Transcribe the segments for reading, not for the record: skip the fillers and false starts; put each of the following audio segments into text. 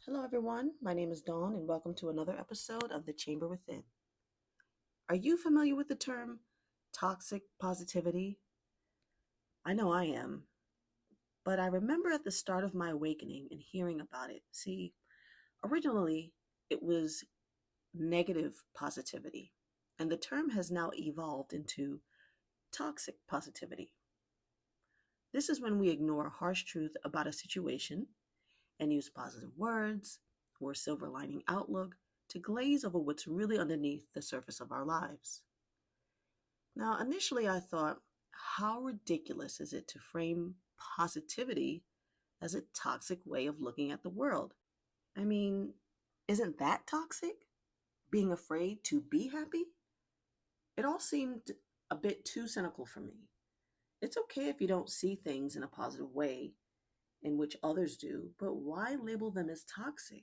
Hello, everyone. My name is Dawn, and welcome to another episode of The Chamber Within. Are you familiar with the term toxic positivity? I know I am, but I remember at the start of my awakening and hearing about it. See, originally it was negative positivity, and the term has now evolved into toxic positivity. This is when we ignore harsh truth about a situation and use positive words or silver lining outlook to glaze over what's really underneath the surface of our lives. Now, initially, I thought, how ridiculous is it to frame positivity as a toxic way of looking at the world? I mean, isn't that toxic? Being afraid to be happy? It all seemed a bit too cynical for me. It's okay if you don't see things in a positive way in which others do, but why label them as toxic?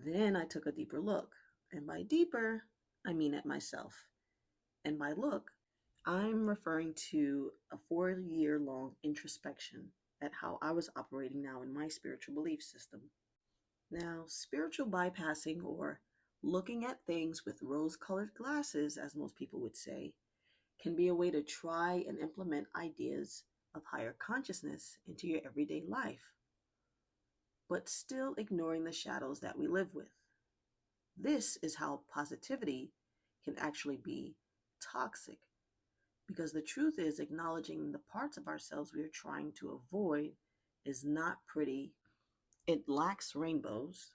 Then I took a deeper look, and by deeper, I mean at myself. And by look, I'm referring to a 4-year long introspection at how I was operating now in my spiritual belief system. Now, spiritual bypassing, or looking at things with rose colored glasses, as most people would say, can be a way to try and implement ideas of higher consciousness into your everyday life, but still ignoring the shadows that we live with. This is how positivity can actually be toxic, because the truth is, acknowledging the parts of ourselves we are trying to avoid is not pretty. It lacks rainbows,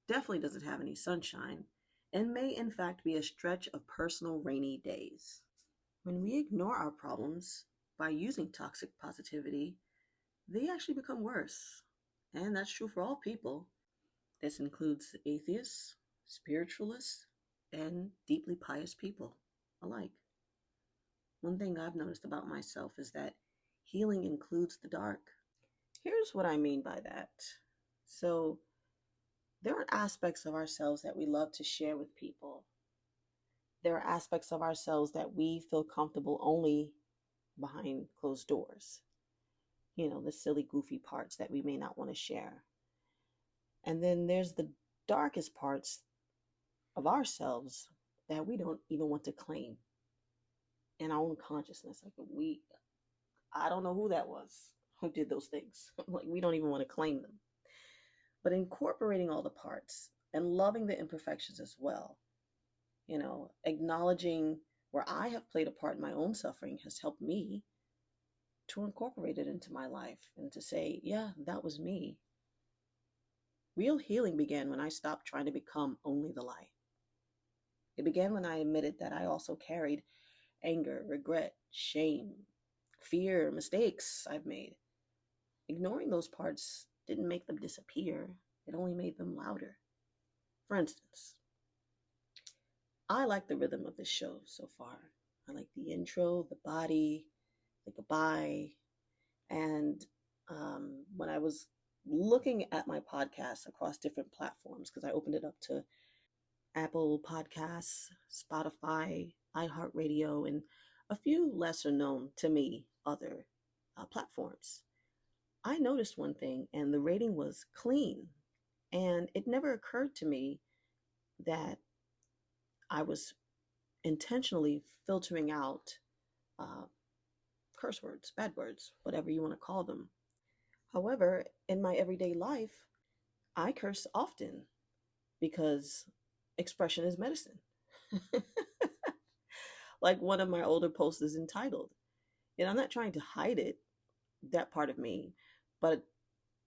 definitely doesn't have any sunshine, and may in fact be a stretch of personal rainy days. When we ignore our problems by using toxic positivity, they actually become worse. And that's true for all people. This includes atheists, spiritualists, and deeply pious people alike. One thing I've noticed about myself is that healing includes the dark. Here's what I mean by that. So, there are aspects of ourselves that we love to share with people. There are aspects of ourselves that we feel comfortable only behind closed doors. The silly, goofy parts that we may not want to share. And then there's the darkest parts of ourselves that we don't even want to claim in our own consciousness. I don't know who that was who did those things. Like, we don't even want to claim them. But incorporating all the parts and loving the imperfections as well, acknowledging where I have played a part in my own suffering has helped me to incorporate it into my life and to say, yeah, that was me. Real healing began when I stopped trying to become only the light. It began when I admitted that I also carried anger, regret, shame, fear, mistakes I've made. Ignoring those parts didn't make them disappear. It only made them louder. For instance, I like the rhythm of this show so far. I like the intro, the body, the goodbye. And when I was looking at my podcast across different platforms, because I opened it up to Apple Podcasts, Spotify, iHeartRadio, and a few lesser known to me other platforms, I noticed one thing, and the rating was clean. And it never occurred to me that I was intentionally filtering out uh, curse words, bad words, whatever you want to call them. However, in my everyday life, I curse often because expression is medicine. Like one of my older posts is entitled. I'm not trying to hide it, that part of me, but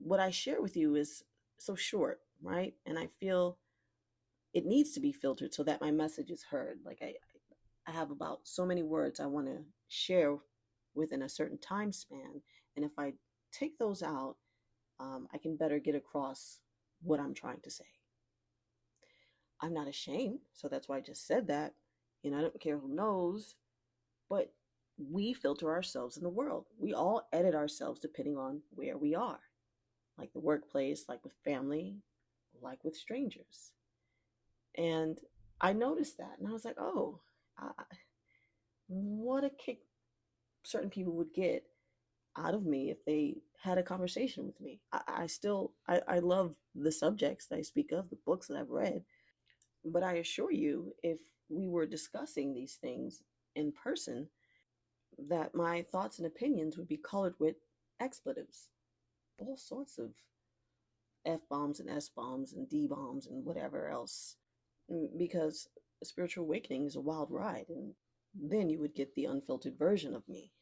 what I share with you is so short, right? And I feel it needs to be filtered so that my message is heard. Like I have about so many words I want to share within a certain time span. And if I take those out, I can better get across what I'm trying to say. I'm not ashamed, so that's why I just said that. I don't care who knows, but we filter ourselves in the world. We all edit ourselves depending on where we are, like the workplace, like with family, like with strangers. And I noticed that, and I was like, oh, what a kick certain people would get out of me if they had a conversation with me. I love the subjects that I speak of, the books that I've read, but I assure you, if we were discussing these things in person, that my thoughts and opinions would be colored with expletives, all sorts of F bombs and S bombs and D bombs and whatever else. Because a spiritual awakening is a wild ride, and then you would get the unfiltered version of me.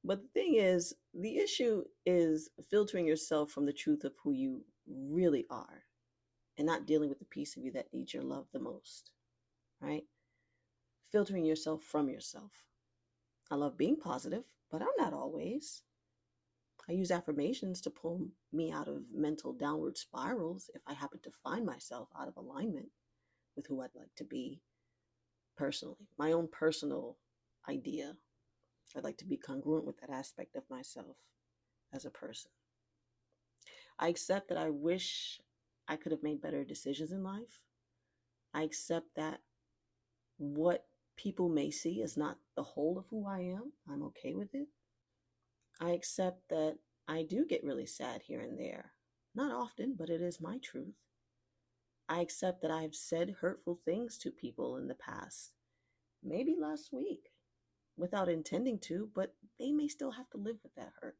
But the thing is, the issue is filtering yourself from the truth of who you really are and not dealing with the piece of you that needs your love the most, right? Filtering yourself from yourself. I love being positive, but I'm not always. I use affirmations to pull me out of mental downward spirals if I happen to find myself out of alignment with who I'd like to be personally, my own personal idea. I'd like to be congruent with that aspect of myself as a person. I accept that I wish I could have made better decisions in life. I accept that what people may see is not the whole of who I am. I'm okay with it. I accept that I do get really sad here and there. Not often, but it is my truth. I accept that I've said hurtful things to people in the past, maybe last week, without intending to, but they may still have to live with that hurt.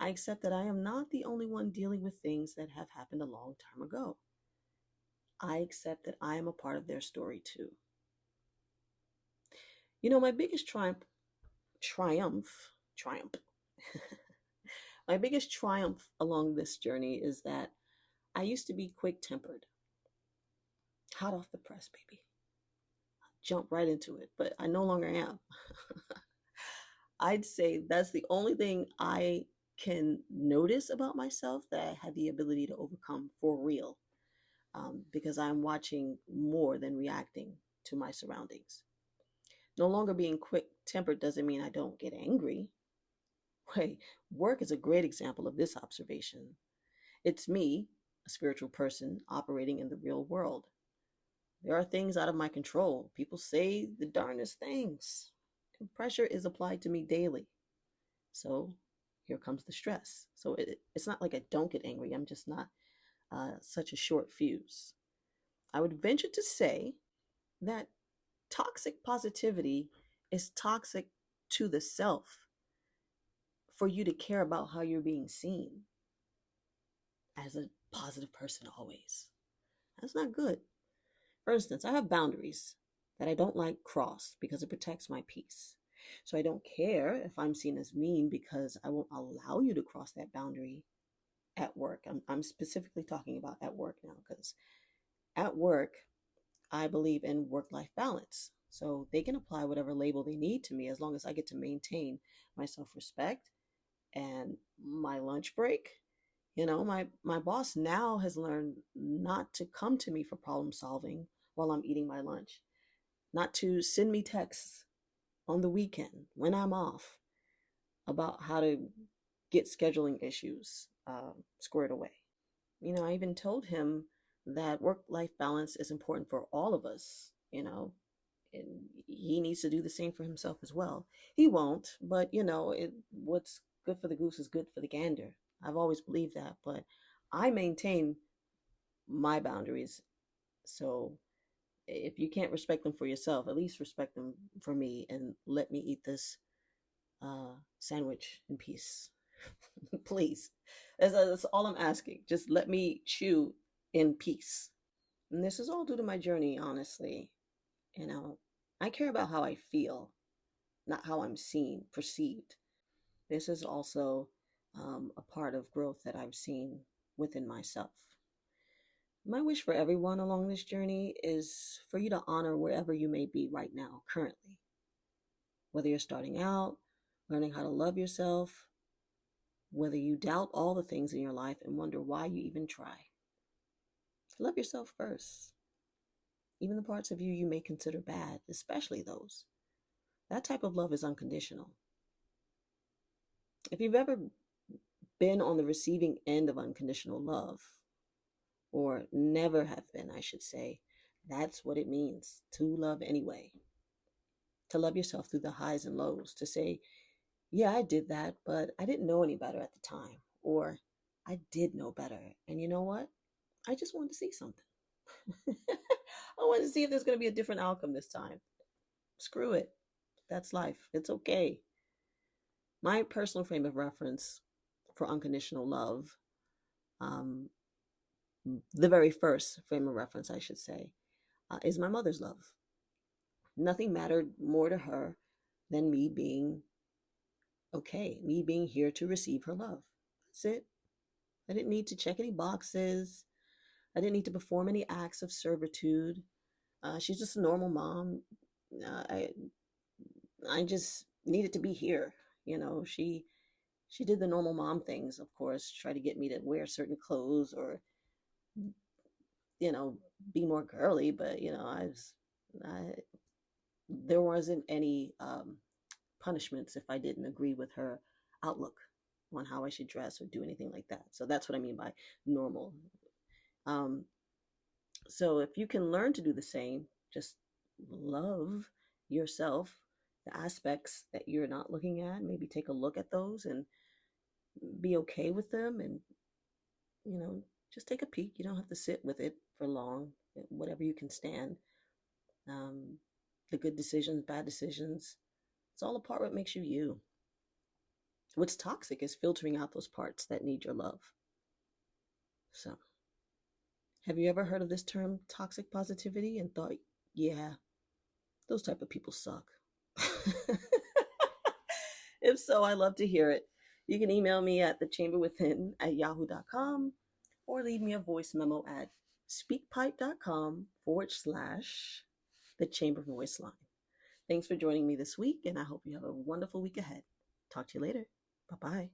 I accept that I am not the only one dealing with things that have happened a long time ago. I accept that I am a part of their story too. You know, my biggest triumph. My biggest triumph along this journey is that I used to be quick-tempered, hot off the press, baby. Jump right into it, but I no longer am. I'd say that's the only thing I can notice about myself that I had the ability to overcome for real, because I'm watching more than reacting to my surroundings. No longer being quick tempered doesn't mean I don't get angry. Hey, work is a great example of this observation. It's me, a spiritual person, operating in the real world. There are things out of my control. People say the darndest things. And pressure is applied to me daily. So here comes the stress. So it's not like I don't get angry. I'm just not such a short fuse. I would venture to say that toxic positivity is toxic to the self for you to care about how you're being seen as a positive person always. That's not good. For instance, I have boundaries that I don't like crossed because it protects my peace. So I don't care if I'm seen as mean because I won't allow you to cross that boundary at work. I'm specifically talking about at work now because at work, I believe in work-life balance. So they can apply whatever label they need to me as long as I get to maintain my self-respect and my lunch break. You know, my boss now has learned not to come to me for problem solving while I'm eating my lunch, not to send me texts on the weekend when I'm off about how to get scheduling issues squared away. You know, I even told him that work-life balance is important for all of us, you know, and he needs to do the same for himself as well. He won't, but you know, what's good for the goose is good for the gander. I've always believed that, but I maintain my boundaries. So if you can't respect them for yourself, at least respect them for me and let me eat this sandwich in peace. Please. That's all I'm asking. Just let me chew in peace. And this is all due to my journey, honestly. You know, I care about how I feel, not how I'm seen, perceived. This is also a part of growth that I've seen within myself. My wish for everyone along this journey is for you to honor wherever you may be right now, currently. Whether you're starting out, learning how to love yourself, whether you doubt all the things in your life and wonder why you even try. Love yourself first. Even the parts of you you may consider bad, especially those. That type of love is unconditional. If you've ever been on the receiving end of unconditional love, or never have been, I should say, that's what it means to love anyway. to love yourself through the highs and lows, to say, yeah, I did that, but I didn't know any better at the time. Or I did know better. And you know what? I just wanted to see something. I wanted to see if there's going to be a different outcome this time. Screw it. That's life. It's okay. My personal frame of reference for unconditional love, um, the very first frame of reference, I should say, is my mother's love. Nothing mattered more to her than me being okay, me being here to receive her love. That's it. I didn't need to check any boxes. I didn't need to perform any acts of servitude. She's just a normal mom. Uh, I I just needed to be here. She did the normal mom things, of course, try to get me to wear certain clothes or you know be more girly, but I there wasn't any punishments if I didn't agree with her outlook on how I should dress or do anything like that. So that's what I mean by normal. Um, so if you can learn to do the same, just love yourself, the aspects that you're not looking at, maybe take a look at those and be okay with them and, you know, just take a peek. You don't have to sit with it for long, whatever you can stand. Um, the good decisions, bad decisions, it's all a part of what makes you you. What's toxic is filtering out those parts that need your love. So, have you ever heard of this term toxic positivity and thought, yeah, those type of people suck? If so, I love to hear it. You can email me at thechamberwithin@yahoo.com or leave me a voice memo at speakpipe.com/the chamber voice line. Thanks for joining me this week, and I hope you have a wonderful week ahead. Talk to you later. Bye bye.